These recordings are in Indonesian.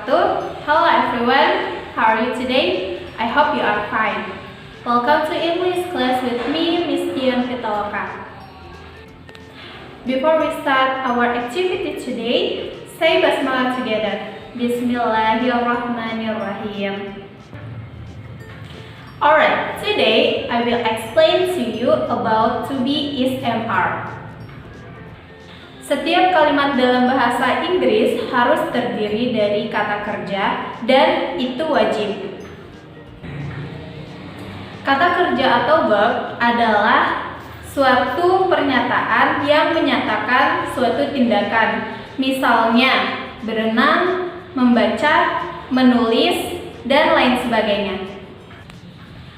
wabarakatuh. Hello everyone, how are you today? I hope you are fine. Welcome to English class with me, Miss Dian Pitaloka. Before we start our activity today, say basmalah together. Bismillahirrahmanirrahim. Alright, today I will explain to you about to be is MR. Setiap kalimat dalam bahasa Inggris harus terdiri dari kata kerja dan itu wajib. Kata kerja atau verb adalah suatu pernyataan yang menyatakan suatu tindakan. Misalnya, berenang, membaca, menulis, dan lain sebagainya.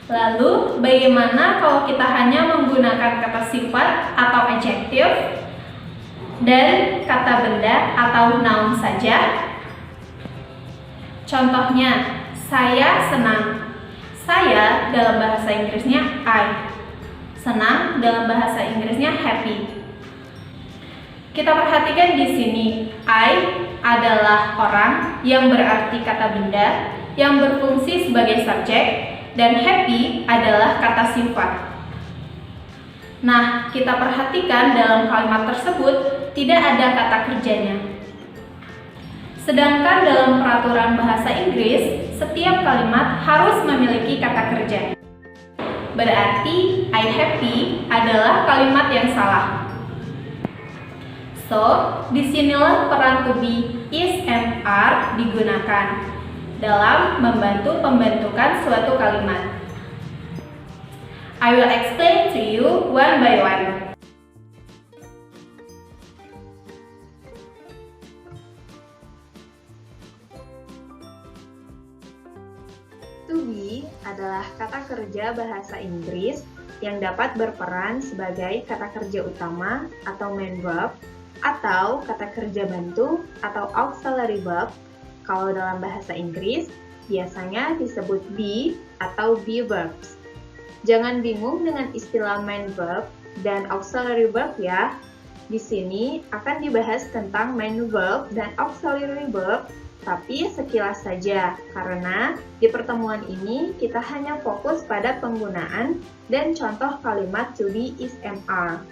Lalu, bagaimana kalau kita hanya menggunakan kata sifat atau adjektif dan kata benda atau noun saja? Contohnya, saya senang. Saya dalam bahasa Inggrisnya I. Senang dalam bahasa Inggrisnya happy. Kita perhatikan di sini, I adalah orang yang berarti kata benda yang berfungsi sebagai subjek dan happy adalah kata sifat. Nah, kita perhatikan dalam kalimat tersebut tidak ada kata kerjanya. Sedangkan dalam peraturan bahasa Inggris, setiap kalimat harus memiliki kata kerja. Berarti I happy adalah kalimat yang salah. So, disinilah peran to be is MR digunakan dalam membantu pembentukan suatu kalimat. I will explain to you one by one. To be adalah kata kerja bahasa Inggris yang dapat berperan sebagai kata kerja utama atau main verb atau kata kerja bantu atau auxiliary verb. Kalau dalam bahasa Inggris biasanya disebut be atau be verbs. Jangan bingung dengan istilah main verb dan auxiliary verb ya. Di sini akan dibahas tentang main verb dan auxiliary verb, tapi sekilas saja karena di pertemuan ini kita hanya fokus pada penggunaan dan contoh kalimat to be is MR.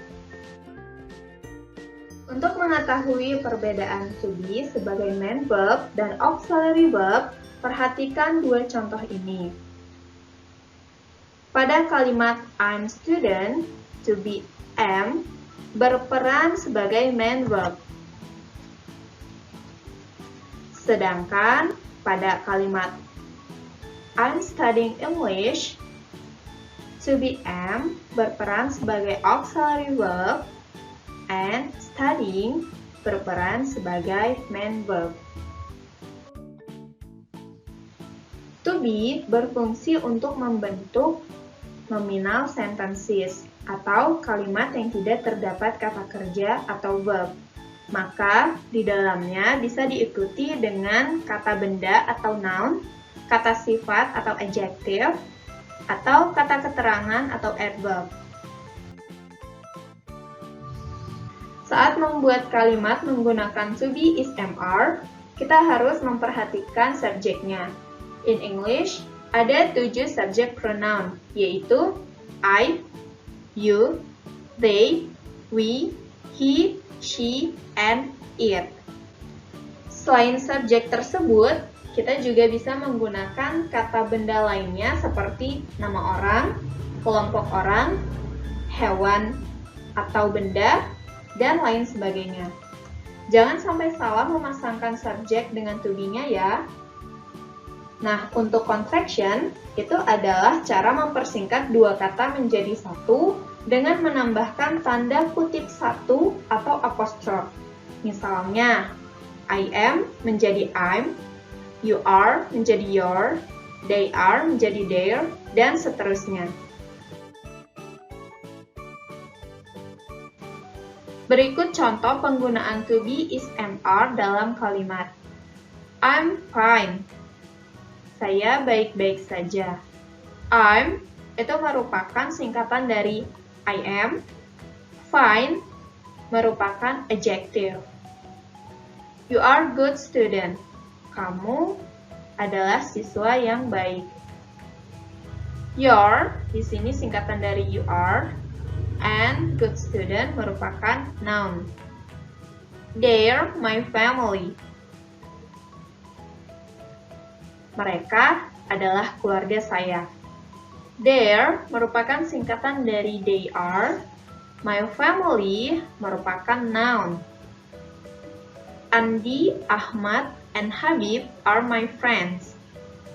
Untuk mengetahui perbedaan to be sebagai main verb dan auxiliary verb, perhatikan dua contoh ini. Pada kalimat I'm student, to be am berperan sebagai main verb. Sedangkan pada kalimat I'm studying English, to be am berperan sebagai auxiliary verb and studying berperan sebagai main verb. To be berfungsi untuk membentuk nominal sentences atau kalimat yang tidak terdapat kata kerja atau verb. Maka di dalamnya bisa diikuti dengan kata benda atau noun, kata sifat atau adjective, atau kata keterangan atau adverb. Saat membuat kalimat menggunakan to be is MR, kita harus memperhatikan subjeknya. In English, ada 7 subjek pronoun, yaitu I, you, they, we, he, she, and it. Selain subjek tersebut, kita juga bisa menggunakan kata benda lainnya seperti nama orang, kelompok orang, hewan atau benda, dan lain sebagainya. Jangan sampai salah memasangkan subjek dengan to be-nya ya. Nah, untuk contraction, itu adalah cara mempersingkat dua kata menjadi satu dengan menambahkan tanda kutip satu atau apostrof. Misalnya, I am menjadi I'm, you are menjadi your, they are menjadi their, dan seterusnya. Berikut contoh penggunaan to be is MR dalam kalimat. I'm fine. Saya baik-baik saja. I'm itu merupakan singkatan dari I am. Fine merupakan adjective. You are good student. Kamu adalah siswa yang baik. Your di sini singkatan dari you are, and good student merupakan noun. They're my family. Mereka adalah keluarga saya. They're merupakan singkatan dari they are. My family merupakan noun. Andi, Ahmad, and Habib are my friends.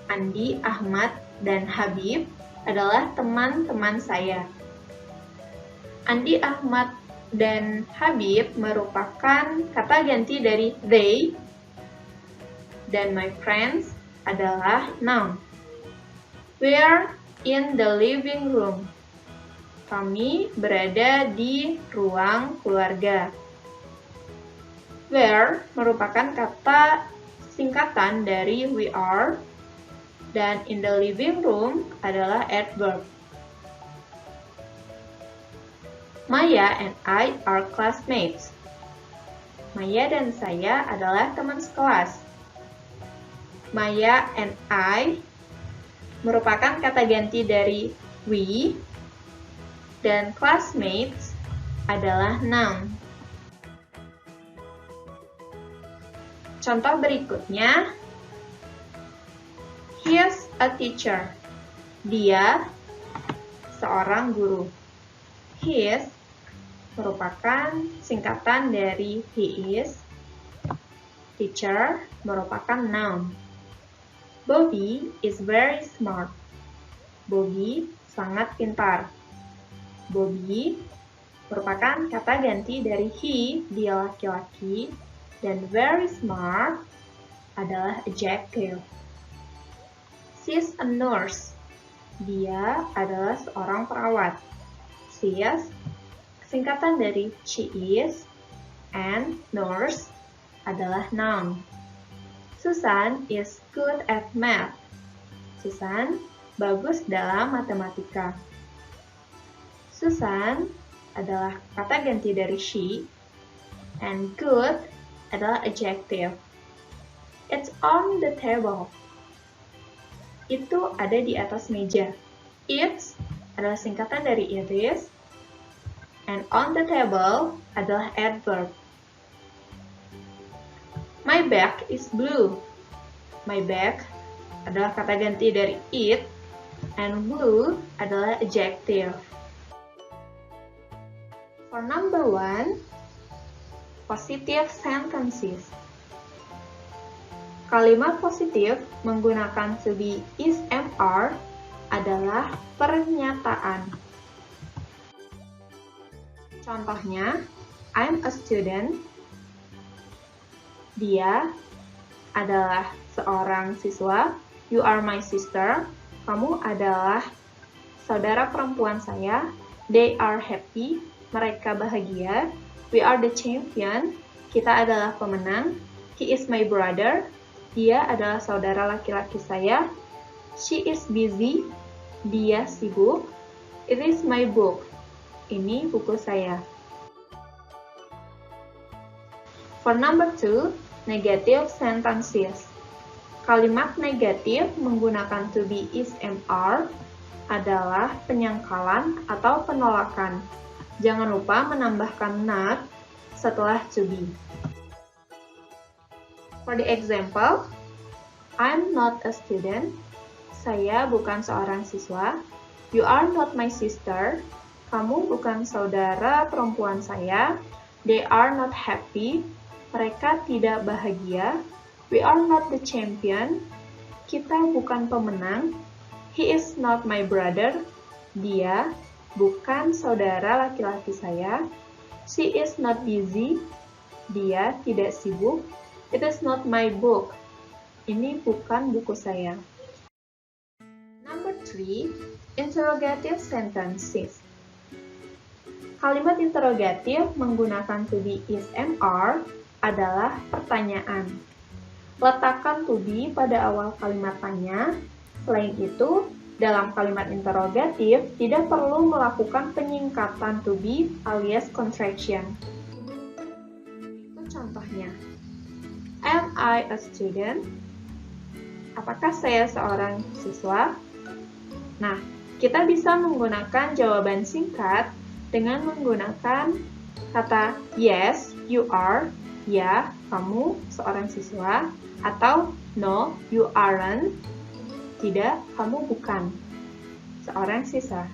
Andi, Ahmad, dan Habib adalah teman-teman saya. Andi, Ahmad, dan Habib merupakan kata ganti dari they, dan my friends adalah noun. We're in the living room. Kami berada di ruang keluarga. Where merupakan kata singkatan dari we are, dan in the living room adalah adverb. Maya and I are classmates. Maya dan saya adalah teman sekelas. Maya and I merupakan kata ganti dari we, dan classmates adalah noun. Contoh berikutnya, he's a teacher. Dia seorang guru. His merupakan singkatan dari he is. Teacher merupakan noun. Bobby is very smart. Bobby sangat pintar. Bobby merupakan kata ganti dari he, dia laki-laki, dan very smart adalah adjective. She's a nurse. Dia adalah seorang perawat. She's singkatan dari she is, and nurse adalah noun. Susan is good at math. Susan bagus dalam matematika. Susan adalah kata ganti dari she, and good adalah adjective. It's on the table. Itu ada di atas meja. It's adalah singkatan dari it is, and on the table adalah adverb. My bag is blue. My bag adalah kata ganti dari it, and blue adalah adjective. For number 1, positive sentences. Kalimat positif menggunakan to be, is, am, are adalah pernyataan. Contohnya, I'm a student. Dia adalah seorang siswa. You are my sister. Kamu adalah saudara perempuan saya. They are happy. Mereka bahagia. We are the champion. Kita adalah pemenang. He is my brother. Dia adalah saudara laki-laki saya. She is busy. Dia sibuk. It is my book. Ini buku saya. For number 2, negative sentences. Kalimat negatif menggunakan to be, is, am, are adalah penyangkalan atau penolakan. Jangan lupa menambahkan not setelah to be. For the example, I'm not a student. Saya bukan seorang siswa. You are not my sister. Kamu bukan saudara perempuan saya. They are not happy. Mereka tidak bahagia. We are not the champion. Kita bukan pemenang. He is not my brother. Dia bukan saudara laki-laki saya. She is not busy. Dia tidak sibuk. It is not my book. Ini bukan buku saya. Number 3, interrogative sentences. Kalimat interrogatif menggunakan to be, is, am, are adalah pertanyaan. Letakkan to be pada awal kalimat tanya. Selain itu, dalam kalimat interrogatif tidak perlu melakukan penyingkatan to be alias contraction. Itu contohnya. Am I a student? Apakah saya seorang siswa? Nah, kita bisa menggunakan jawaban singkat dengan menggunakan kata yes, you are, ya, kamu seorang siswa, atau no, you aren't, tidak, kamu bukan seorang siswa.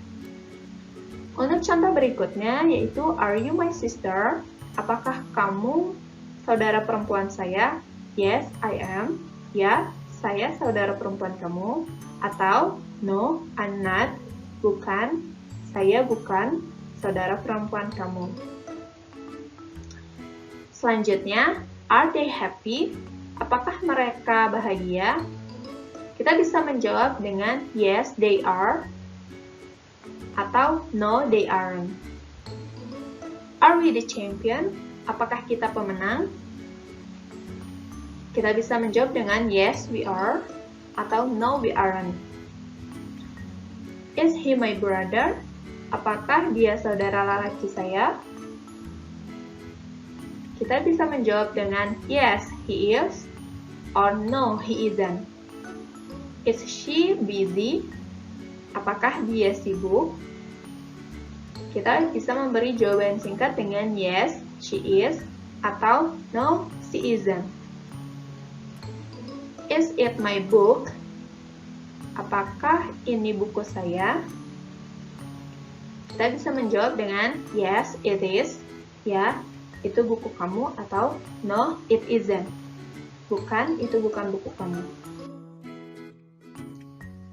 Untuk contoh berikutnya yaitu are you my sister? Apakah kamu saudara perempuan saya? Yes, I am. Ya, saya saudara perempuan kamu. Atau no, I'm not. Bukan, saya bukan saudara perempuan kamu. Selanjutnya, are they happy? Apakah mereka bahagia? Kita bisa menjawab dengan yes, they are. Atau no, they aren't. Are we the champion? Apakah kita pemenang? Kita bisa menjawab dengan yes, we are, atau no, we aren't. Is he my brother? Apakah dia saudara lelaki saya? Kita bisa menjawab dengan yes, he is, or no, he isn't. Is she busy? Apakah dia sibuk? Kita bisa memberi jawaban singkat dengan yes, she is, atau no, she isn't. Is it my book? Apakah ini buku saya? Kita bisa menjawab dengan yes, it is, ya, itu buku kamu, atau no, it isn't. Bukan, itu bukan buku kamu.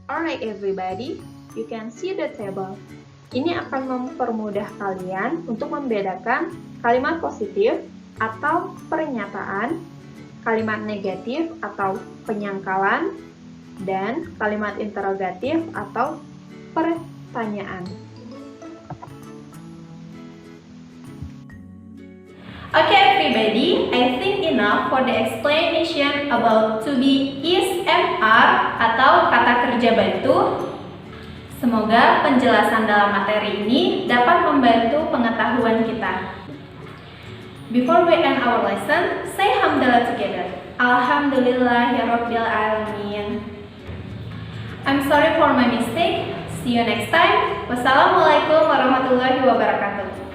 Alright everybody, you can see the table. Ini akan mempermudah kalian untuk membedakan kalimat positif atau pernyataan, kalimat negatif atau penyangkalan, dan kalimat interrogatif atau pertanyaan. Okay everybody, I think enough for the explanation about to be, is, am, are atau kata kerja bantu. Semoga penjelasan dalam materi ini dapat membantu pengetahuan kita. Before we end our lesson, say hamdalah together. Alhamdulillahirabbil alamin. I'm sorry for my mistake. See you next time. Wassalamualaikum warahmatullahi wabarakatuh.